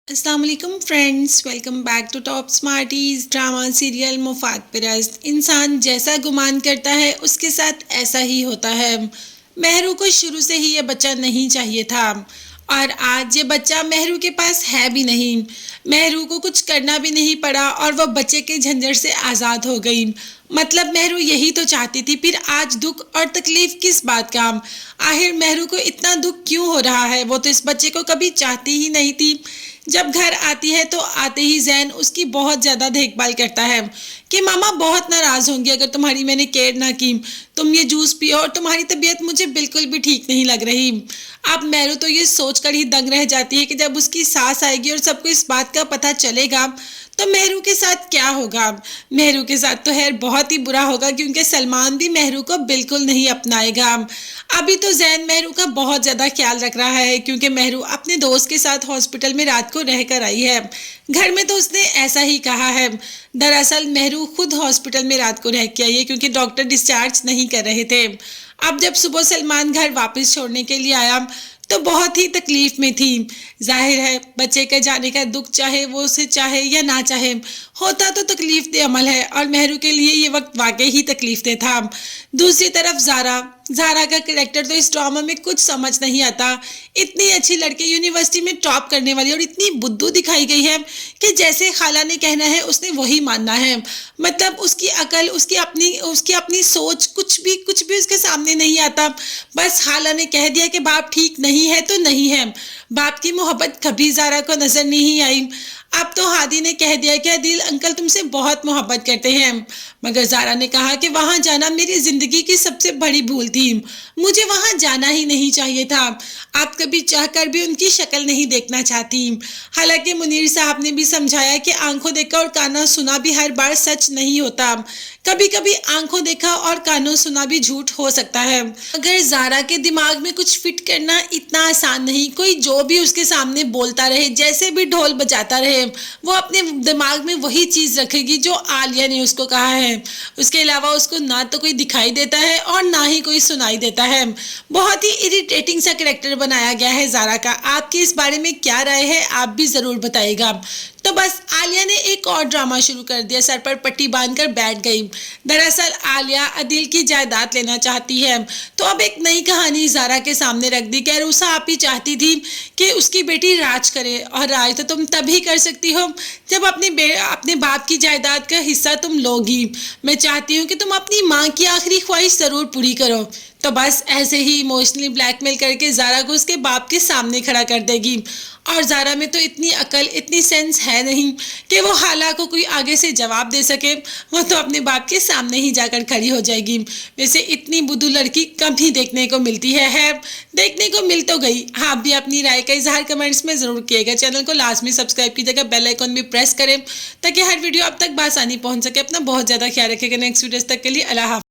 अस्सलाम वालेकुम friends, welcome back to top smarties. Drama serial Mufad Parast. इंसान जैसा गुमान करता है उसके साथ ऐसा ही होता है। मेहरू को शुरू से ही ये बच्चा नहीं चाहिए था और आज ये बच्चा मेहरू के पास है भी नहीं। मेहरू को कुछ करना भी नहीं पड़ा और वह बच्चे के झंझट से आज़ाद हो गई। मतलब मेहरू यही तो चाहती थी, फिर आज दुख और तकलीफ किस बात का। आखिर मेहरू को इतना दुख क्यों हो रहा है? वो तो इस बच्चे को कभी चाहती ही नहीं थी। जब घर आती है तो आते ही जैन उसकी बहुत ज़्यादा देखभाल करता है कि मामा बहुत नाराज़ होंगी अगर तुम्हारी मैंने केयर ना की। तुम ये जूस पियो और तुम्हारी तबीयत मुझे बिल्कुल भी ठीक नहीं लग रही। अब मेहरू तो ये सोच कर ही दंग रह जाती है कि जब उसकी सास आएगी और सबको इस बात का पता चलेगा तो मेहरू के साथ क्या होगा। मेहरू के साथ तो खैर बहुत ही बुरा होगा क्योंकि सलमान भी मेहरू को बिल्कुल नहीं अपनाएगा। अभी तो जैन मेहरू का बहुत ज़्यादा ख्याल रख रहा है क्योंकि मेहरू अपने दोस्त के साथ हॉस्पिटल में रात को रह कर आई है। घर में तो उसने ऐसा ही कहा है। दरअसल मेहरू खुद हॉस्पिटल में रात को रह के आई है क्योंकि डॉक्टर डिस्चार्ज नहीं कर रहे थे। अब जब सुबह सलमान घर वापस छोड़ने के लिए आया तो बहुत ही तकलीफ में थी। जाहिर है बच्चे के जाने का दुख चाहे वो उसे चाहे या ना चाहे होता तो तकलीफ दे अमल है और मेहरू के लिए ये वक्त वाकई ही तकलीफ दे था। दूसरी तरफ ज़ारा का कैरेक्टर तो इस ड्रामा में कुछ समझ नहीं आता। इतनी अच्छी लड़की यूनिवर्सिटी में टॉप करने वाली और इतनी बुद्धू दिखाई गई है कि जैसे खाला ने कहना है उसने वही मानना है। मतलब उसकी अकल, उसकी अपनी सोच कुछ भी उसके सामने नहीं आता। बस खाला ने कह दिया कि बाप ठीक नहीं है तो नहीं है। बाप की मोहब्बत कभी ज़ारा को नजर नहीं आई। अब तो हादी ने कह दिया कि आदिल अंकल तुमसे बहुत मोहब्बत करते हैं, मगर ज़ारा ने कहा कि वहाँ जाना मेरी ज़िंदगी की सबसे बड़ी भूल थी। मुझे वहाँ जाना ही नहीं चाहिए था। आप कभी चाहकर भी उनकी शक्ल नहीं देखना चाहती। हालांकि मुनीर साहब ने भी समझाया कि आंखों देखा और कानों सुना भी हर बार सच नहीं होता। कभी कभी आंखों देखा और कानों सुना भी झूठ हो सकता है। अगर ज़ारा के दिमाग में कुछ फिट करना इतना आसान नहीं। कोई जो भी उसके सामने बोलता रहे, जैसे भी ढोल बजाता रहे, वो अपने दिमाग में वही चीज़ रखेगी जो आलिया ने उसको कहा है। उसके अलावा उसको ना तो कोई दिखाई देता है और ना ही कोई सुनाई देता है। बहुत ही इरिटेटिंग सा कैरेक्टर बनाया गया है ज़ारा का। आपकी इस बारे में क्या राय है आप भी ज़रूर बताइएगा। तो बस आलिया ने एक और ड्रामा शुरू कर दिया। सर पर पट्टी बांधकर बैठ गई। दरअसल आलिया आदिल की जायदाद लेना चाहती है तो अब एक नई कहानी ज़ारा के सामने रख दी। कह रूसा आप ही चाहती थी कि उसकी बेटी राज करे और राज तो तुम तभी कर सकती हो जब अपने बाप की जायदाद का हिस्सा तुम लोगी। मैं चाहती हूँ कि तुम अपनी माँ की आखिरी ख्वाहिश ज़रूर पूरी करो। तो बस ऐसे ही इमोशनली ब्लैकमेल करके ज़ारा को उसके बाप के सामने खड़ा कर देगी। और ज़ारा में तो इतनी अकल, इतनी सेंस है नहीं कि वो हाला को कोई आगे से जवाब दे सके। वो तो अपने बाप के सामने ही जाकर खड़ी हो जाएगी। वैसे इतनी बुद्धू लड़की कभी देखने को मिलती है देखने को मिल तो गई। आप भी अपनी राय का इजहार कमेंट्स में ज़रूर किएगा। चैनल को लाजमी सब्सक्राइब कीजिएगा, बेल आइकन भी प्रेस करें ताकि हर वीडियो अब तक बआसानी पहुँच सके। अपना बहुत ज़्यादा ख्याल रखिएगा। नेक्स्ट वीडियोस तक के लिए अल्लाह हाफ़िज़।